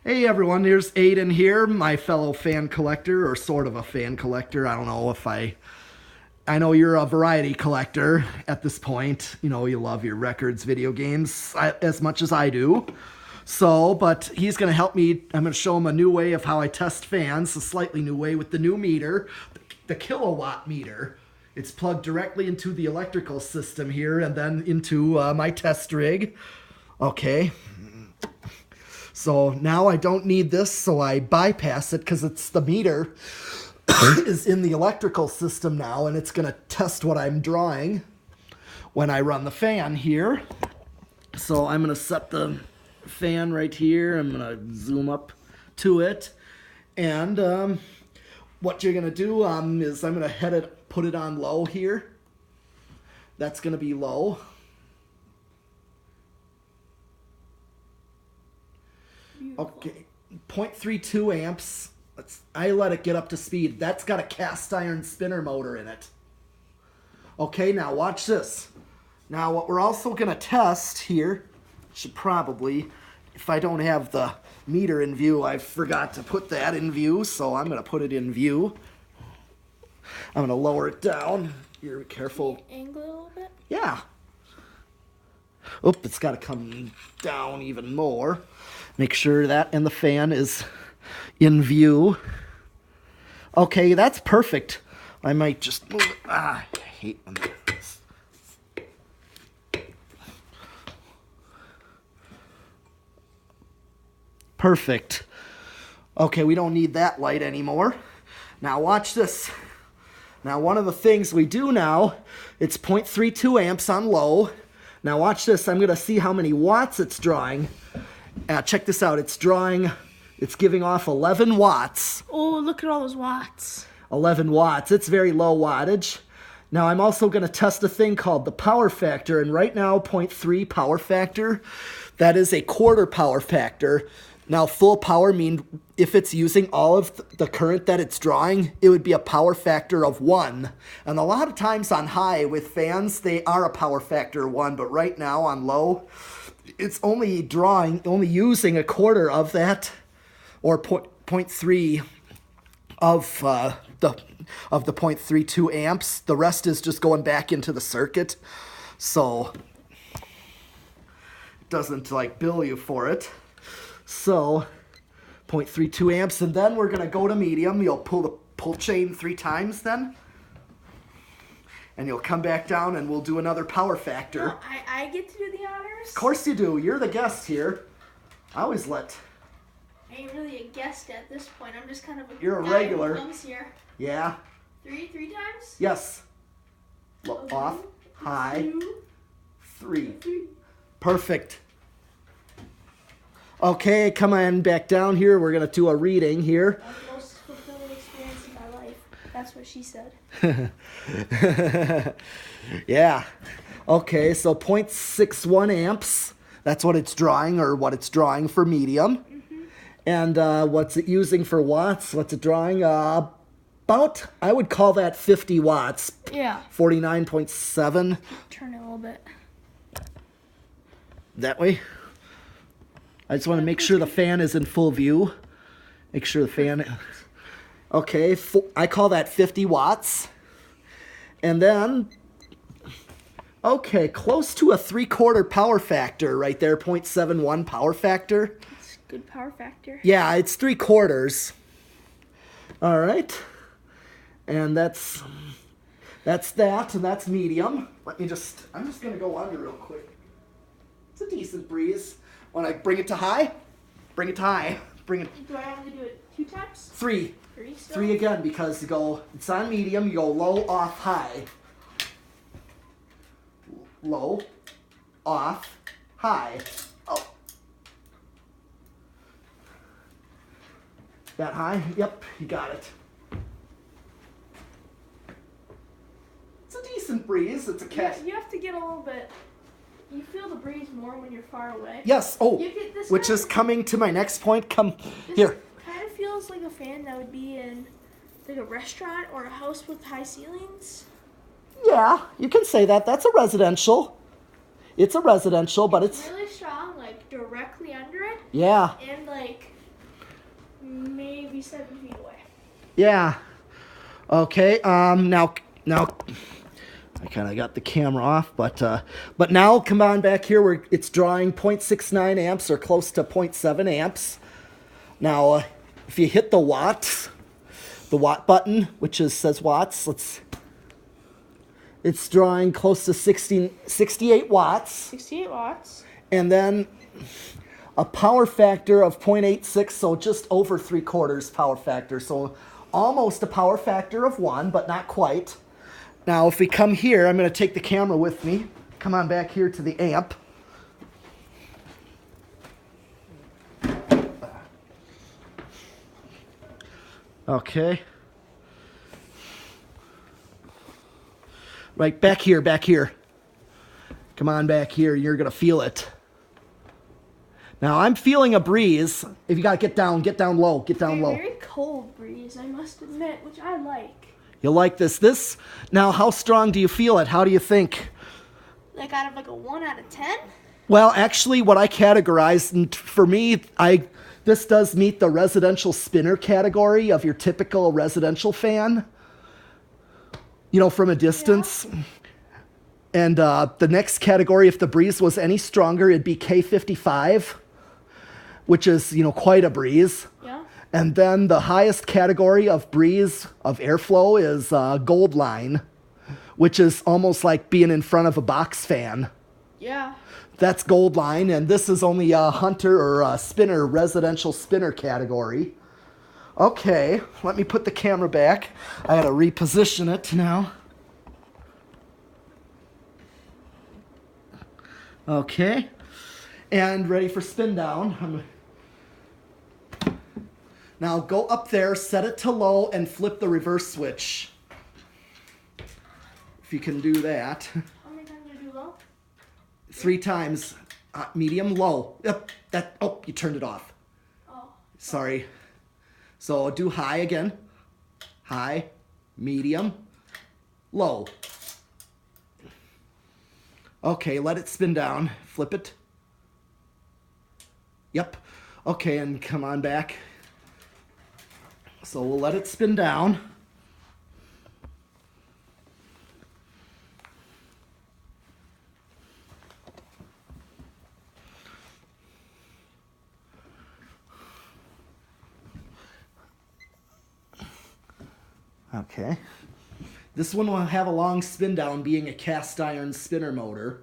Hey everyone, here's Aidan here, my fellow fan collector, or sort of a fan collector. I don't know if I know you're a variety collector at this point. You know, you love your records, video games, as much as I do. So, but he's going to help me. I'm going to show him a new way of how I test fans, a slightly new way with the new meter, the kilowatt meter. It's plugged directly into the electrical system here and then into my test rig. Okay. So now I don't need this, so I bypass it because it's the meter is in the electrical system now, and it's going to test what I'm drawing when I run the fan here. So I'm going to set the fan right here. I'm going to zoom up to it. And what you're going to do is I'm going to put it on low here. That's going to be low. Okay, 0.32 amps. I let it get up to speed. That's got a cast iron spinner motor in it. Okay, now watch this. Now what we're also going to test here, should probably, if I don't have the meter in view, I forgot to put that in view, so I'm going to put it in view. I'm going to lower it down. You're careful. Angle it a little bit? Yeah. Oop, it's got to come down even more. Make sure that and the fan is in view. Okay, that's perfect. I might just move it. I hate when this. Perfect. Okay, we don't need that light anymore. Now watch this. Now one of the things we do now, it's 0.32 amps on low. Now watch this. I'm going to see how many watts it's drawing. Check this out. It's giving off 11 watts. Oh, look at all those watts. 11 watts. It's very low wattage. Now I'm also going to test a thing called the power factor. And right now, 0.3 power factor. That is a quarter power factor. Now full power means if it's using all of the current that it's drawing, it would be a power factor of 1. And a lot of times on high with fans, they are a power factor of 1. But right now on low, it's only using a quarter of that, or 0.3 of the 0.32 amps. The rest is just going back into the circuit, so it doesn't like bill you for it. So 0.32 amps, and then we're gonna go to medium. You'll pull the pull chain 3 times then. And you'll come back down and we'll do another power factor. No, I get to do the honors? Of course you do. You're the guest here. I always let. I ain't really a guest at this point. I'm just kind of a You're a guy regular. who comes here. Yeah. Three times? Yes. Okay. Off. High. 2, 3. 3. Perfect. Okay, come on back down here. We're going to do a reading here. That's the most fulfilling experience in my life. That's what she said. Yeah. Okay, so 0.61 amps. That's what it's drawing, or what it's drawing for medium. Mm-hmm. And what's it using for watts? What's it drawing? About, I would call that 50 watts. Yeah. 49.7. Turn it a little bit. That way. I just want to make sure the fan is in full view. Make sure the fan... Okay, I call that 50 watts. And then, okay, close to a 3/4 power factor right there, 0.71 power factor. That's a good power factor. Yeah, it's 3/4. All right. And that's that, and that's medium. I'm just going to go under real quick. It's a decent breeze. When I bring it to high, bring it to high. Bring it. Do I have to do it 2 times? 3. 3 still? 3 again, because it's on medium, you go low, off, high. Low, off, high. Oh. That high? Yep, you got it. It's a decent breeze. It's a cat. You have to get a little bit. You feel the breeze more when you're far away. Yes. Oh, You get this which kind is of- coming to my next point. Come This here. kind of feels like a fan that would be in like a restaurant or a house with high ceilings. Yeah, you can say that. That's a residential. It's a residential, but it's... really strong, like directly under it, Yeah. and like maybe 7 feet away. Yeah. Okay. Now I kind of got the camera off, but now come on back here where it's drawing 0.69 amps or close to 0.7 amps. Now, if you hit the watts, the watt button, which says watts, it's drawing close to 68 watts. 68 watts. And then a power factor of 0.86, so just over 3/4 power factor. So almost a power factor of 1, but not quite. Now, if we come here, I'm going to take the camera with me. Come on back here to the amp. Okay. Right back here. Come on back here. You're going to feel it. Now, I'm feeling a breeze. If you got to get down low. Very cold breeze, I must admit, which I like. You like this? Now, how strong do you feel it? How do you think? Like out of like a 1 out of 10? Well, actually, what I categorized, and for me, this does meet the residential spinner category of your typical residential fan. You know, from a distance. Yeah. And the next category, if the breeze was any stronger, it'd be K55, which is, quite a breeze. Yeah. And then the highest category of breeze, of airflow, is Gold Line, which is almost like being in front of a box fan. Yeah. That's Gold Line, and this is only a hunter or a spinner, residential spinner category. Okay, let me put the camera back. I gotta reposition it now. Okay, and ready for spin down. Now go up there, set it to low, and flip the reverse switch. If you can do that. How many times do you do low? 3 times. Medium, low. Yep. You turned it off. Oh. Sorry. So do high again. High, medium, low. Okay, let it spin down. Flip it. Yep. Okay, and come on back. So we'll let it spin down. Okay. This one will have a long spin down, being a cast iron spinner motor.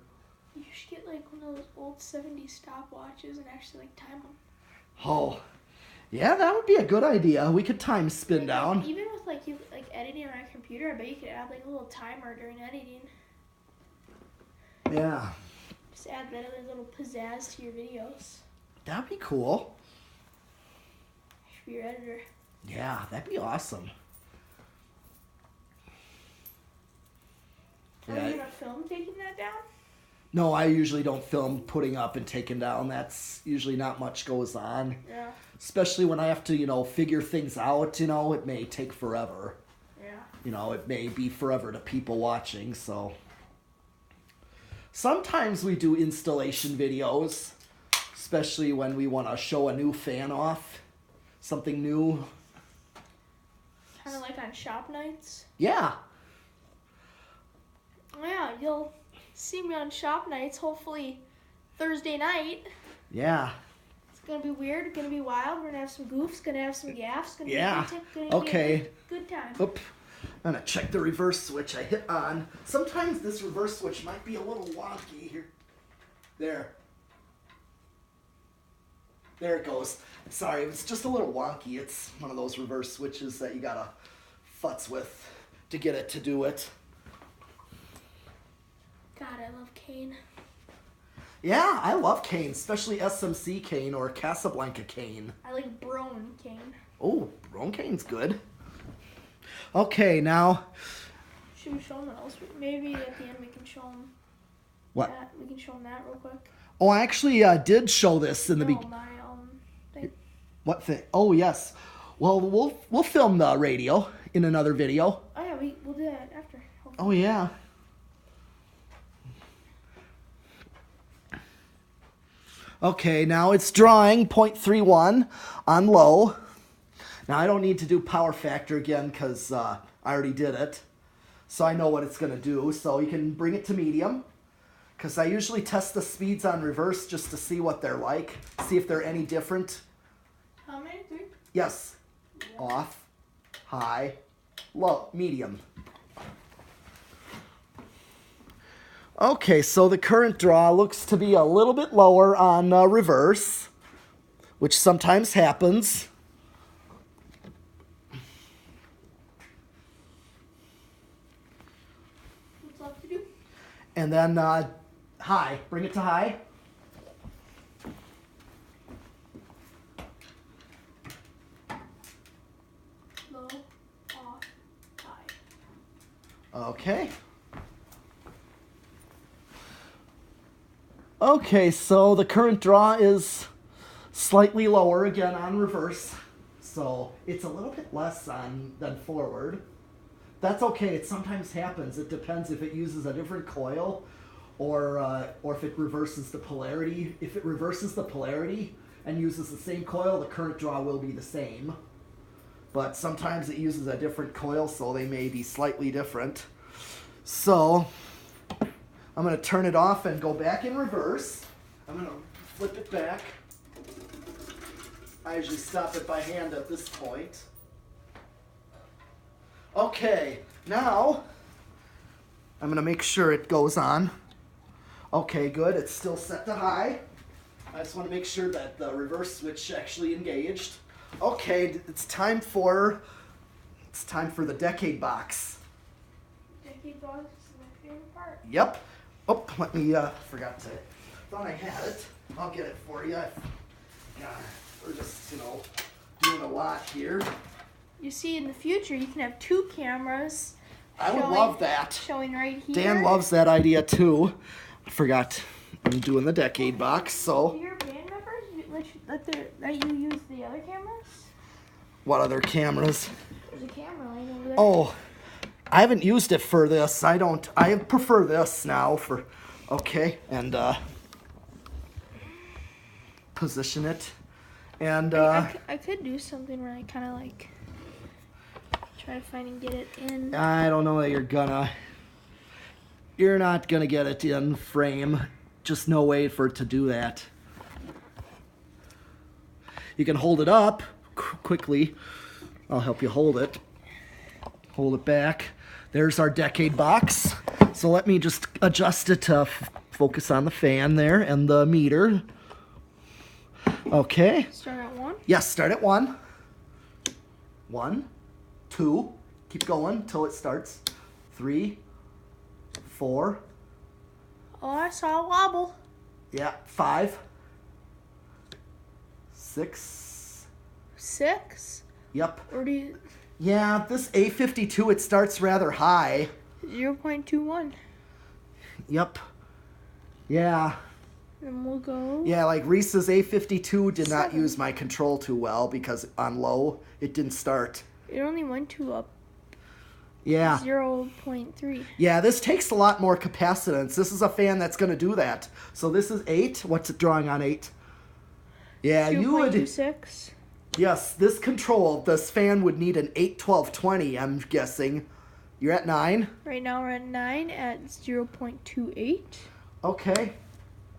You should get like one of those old 70s stopwatches and actually like time them. Oh, yeah, that would be a good idea. We could time spin down. Even with like editing on a computer, I bet you could add like a little timer during editing. Yeah. Just add that other little pizzazz to your videos. That'd be cool. Should be your editor. Yeah, that'd be awesome. Are you gonna film taking that down? No, I usually don't film putting up and taking down. That's usually not much goes on. Yeah. Especially when I have to, figure things out, it may take forever. Yeah. It may be forever to people watching, so. Sometimes we do installation videos, especially when we want to show a new fan off, something new. Kind of like on shop nights? Yeah. Yeah, you'll see me on shop nights, hopefully Thursday night. Yeah. It's going to be weird, it's going to be wild, we're going to have some goofs, going to have some gaffes, going to be okay. a good time. Oop. I'm going to check the reverse switch I hit on. Sometimes this reverse switch might be a little wonky here. There. There it goes. Sorry, it's just a little wonky. It's one of those reverse switches that you got to futz with to get it to do it. God, I love cane. Yeah, I love cane, especially SMC cane or Casablanca cane. I like Brone cane. Oh, Brone cane's good. Okay, now. Should we show them what else? Maybe at the end we can show them. What? That. We can show them that real quick. Oh, I actually did show this in the beginning. Thing. What thing? Oh, yes. Well, we'll film the radio in another video. Oh yeah, we'll do that after. Hopefully. Oh yeah. Okay, now it's drawing 0.31 on low. Now I don't need to do power factor again because I already did it. So I know what it's going to do. So you can bring it to medium. Because I usually test the speeds on reverse just to see what they're like. See if they're any different. How many? 3? Yes. Yeah. Off, high, low, medium. Okay, so the current draw looks to be a little bit lower on reverse, which sometimes happens. What's left to do? And then high, bring it to high. Low, off, high. Okay. Okay, so the current draw is slightly lower again on reverse. So it's a little bit less than forward. That's okay, it sometimes happens. It depends if it uses a different coil or if it reverses the polarity. If it reverses the polarity and uses the same coil, the current draw will be the same. But sometimes it uses a different coil, so they may be slightly different. So I'm going to turn it off and go back in reverse. I'm going to flip it back. I usually stop it by hand at this point. Okay, now I'm going to make sure it goes on. Okay, good. It's still set to high. I just want to make sure that the reverse switch actually engaged. Okay, it's time for the decade box. Decade box is my favorite part. Yep. Oh, let me, forgot to, thought I had it. I'll get it for you. We're just, doing a lot here. You see, in the future, you can have 2 cameras. I would love that. Showing right here. Dan loves that idea too. I forgot I'm doing the decade box, so. Do your band members let you use the other cameras? What other cameras? There's a camera line over there. Oh, I haven't used it for this. I prefer this now for, okay, and position it. And I could do something where I kind of like try to find and get it in. I don't know that you're not gonna get it in frame. Just no way for it to do that. You can hold it up quickly. I'll help you hold it. Hold it back. There's our decade box. So let me just adjust it to focus on the fan there and the meter. Okay. Start at 1? Yes, start at 1. 1, 2. Keep going till it starts. 3, 4. Oh, I saw a wobble. Yeah, 5, 6. 6? Yep. Or do you... Yeah, this A52, it starts rather high. 0.21. Yep. Yeah. And we'll go... Yeah, like Reese's A52 did not 7. use my control too well because on low, it didn't start. It only went to up Yeah. 0.3. Yeah, this takes a lot more capacitance. This is a fan that's going to do that. So this is 8. What's it drawing on 8? Yeah, you would... 0.26. Yes, this fan would need an 81220, I'm guessing. You're at 9? Right now we're at 9 at 0.28. Okay.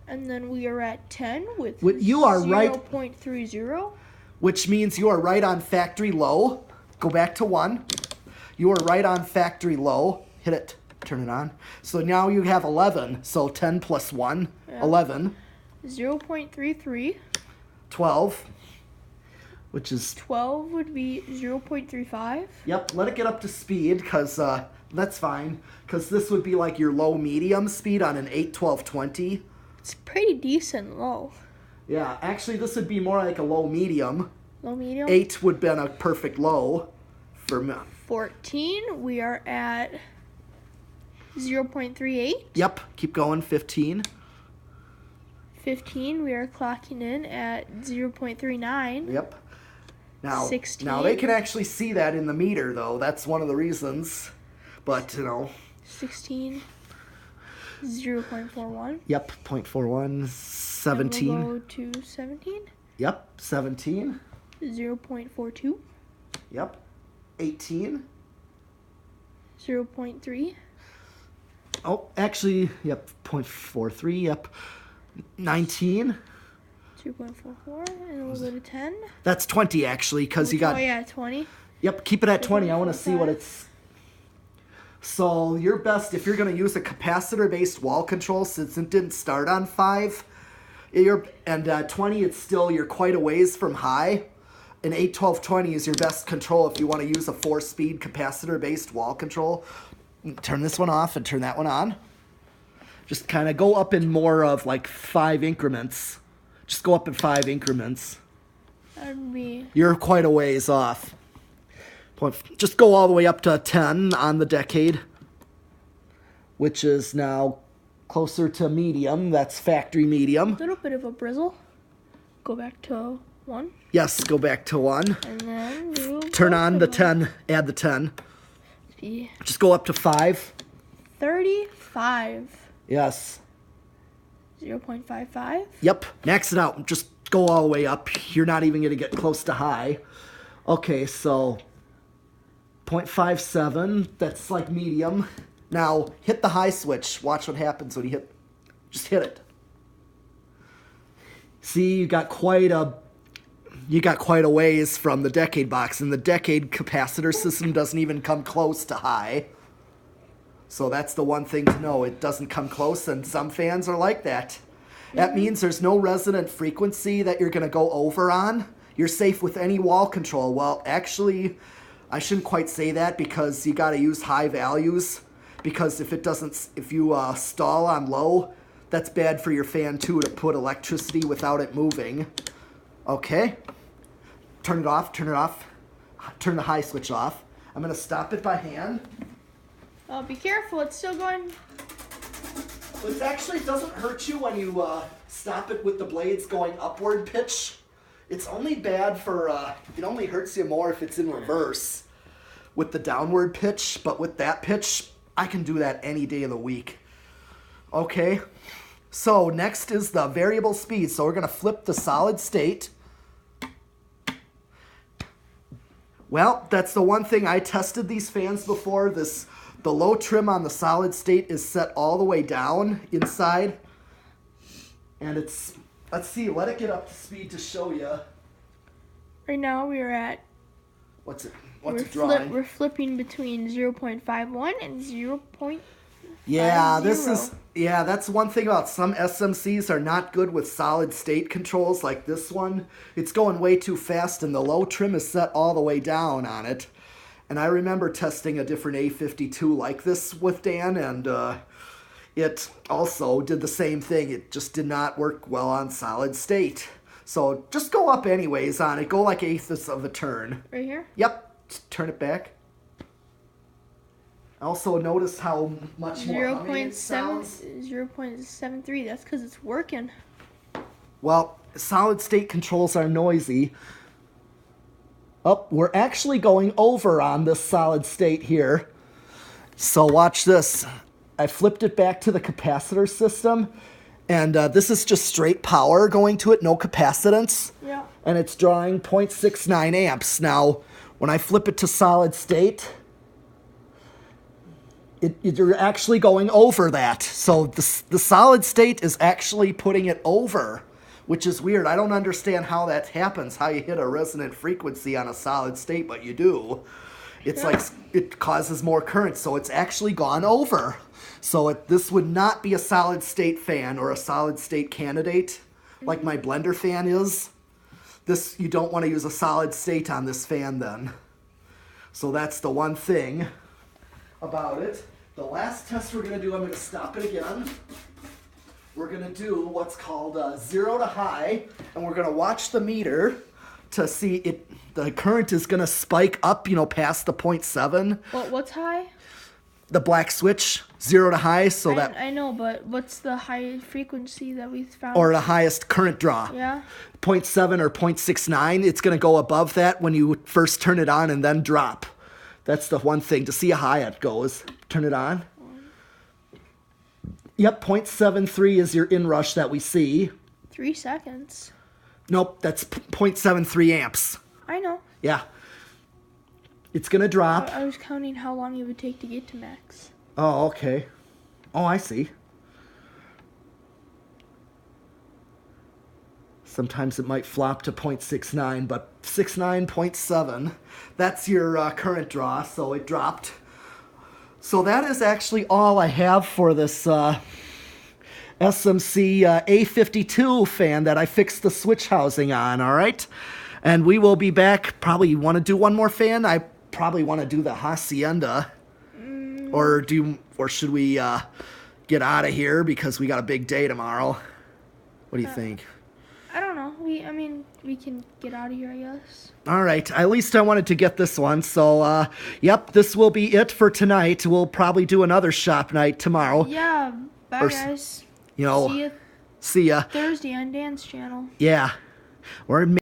And then we are at 10 with You are right. 0.30. Which means you are right on factory low. Go back to 1. You are right on factory low. Hit it. Turn it on. So now you have 11. So 10 plus 1, Yeah. 11. 0.33. 12. Which is... 12 would be 0.35. Yep, let it get up to speed, because that's fine. Because this would be like your low-medium speed on an 81220. It's pretty decent low. Yeah, actually this would be more like a low-medium. Low-medium? 8 would have been a perfect low for me. 14, we are at 0.38. Yep, keep going, 15. 15, we are clocking in at 0.39. Yep. Now, 16. Now they can actually see that in the meter, though. That's one of the reasons. But, 16, 0.41. Yep, 0.41. 17. And we'll go to 17. Yep, 17. 0.42. Yep. 18. 0.3. Oh, actually, yep, 0.43, yep. 19. 2.44, and we'll go to 10. That's 20, actually, because you got... Oh, yeah, 20. Yep, keep it at 20. I want to see what 2.45. it's... So, your best, if you're going to use a capacitor-based wall control, since it didn't start on 5, and 20, it's still, you're quite a ways from high. An 8-12-20 is your best control if you want to use a 4-speed capacitor-based wall control. Turn this one off and turn that one on. Just kind of go up in more of like 5 increments. Just go up in 5 increments. That'd be... You're quite a ways off. Just go all the way up to 10 on the decade, which is now closer to medium. That's factory medium. A little bit of a brizzle. Go back to 1. Yes, go back to 1. And then do Turn on the both of 10. Add the 10. them. Just go up to 5. 35. Yes. 0.55. Yep. Max it out. Just go all the way up. You're not even going to get close to high. Okay, so 0.57. That's like medium. Now, hit the high switch. Watch what happens when you hit. Just hit it. See, you got quite a ways from the decade box, and the decade capacitor system doesn't even come close to high. So that's the one thing to know. It doesn't come close, and some fans are like that. That means there's no resonant frequency that you're going to go over on. You're safe with any wall control. Well, actually, I shouldn't quite say that because you got to use high values. Because if you stall on low, that's bad for your fan too, to put electricity without it moving. Okay. Turn it off, turn it off. Turn the high switch off. I'm going to stop it by hand. Oh, be careful. It's still going. It actually doesn't hurt you when you stop it with the blades going upward pitch. It's only bad for, it only hurts you more if it's in reverse with the downward pitch. But with that pitch, I can do that any day of the week. Okay. So next is the variable speed. So we're going to flip the solid state. Well, that's the one thing. I tested these fans before. The low trim on the solid state is set all the way down inside. And it's, let's see, let it get up to speed to show you. Right now we are at. What's it drawing? We're flipping between 0.51 and 0.50. Yeah, that's one thing about some SMCs are not good with solid state controls like this one. It's going way too fast and the low trim is set all the way down on it. And I remember testing a different A52 like this with Dan, and it also did the same thing. It just did not work well on solid state. So just go up anyways on it. Go like 1/8 of a turn. Right here? Yep. Just turn it back. Also notice how much more humming it sounds. 0.73. That's because it's working. Well, solid state controls are noisy. Oh, we're actually going over on this solid state here. So watch this. I flipped it back to the capacitor system. And this is just straight power going to it, no capacitance. Yeah. And it's drawing 0.69 amps. Now, when I flip it to solid state, you're actually going over that. So the solid state is actually putting it over, which is weird. I don't understand how that happens, how you hit a resonant frequency on a solid state, but you do. It's like it causes more current, so it's actually gone over. So this would not be a solid state fan or a solid state candidate like my blender fan is. You don't want to use a solid state on this fan then. So that's the one thing about it. The last test we're going to do, I'm going to stop it again. We're going to do what's called 0 to high, and we're going to watch the meter to see the current is going to spike up, past the 0.7. What's high? The black switch, 0 to high, so that... I know, but what's the high frequency that we found? Or the highest current draw. Yeah. 0.7 or 0.69, it's going to go above that when you first turn it on and then drop. That's the one thing. To see how high it goes, turn it on. Yep, 0.73 is your inrush that we see. 3 seconds. Nope, that's 0.73 amps. I know. Yeah. It's going to drop. I was counting how long it would take to get to max. Oh, okay. Oh, I see. Sometimes it might flop to 0.69, but 69.7, that's your current draw, so it dropped. So that is actually all I have for this SMC A52 fan that I fixed the switch housing on, all right? And we will be back. Probably want to do one more fan? I probably want to do the Hacienda. Or should we get out of here because we got a big day tomorrow? What do you think? I don't know. We can get out of here, I guess. All right. At least I wanted to get this one. So, yep, this will be it for tonight. We'll probably do another shop night tomorrow. Yeah. Bye, guys. You know, See you see ya. Thursday on Dan's channel. Yeah. Or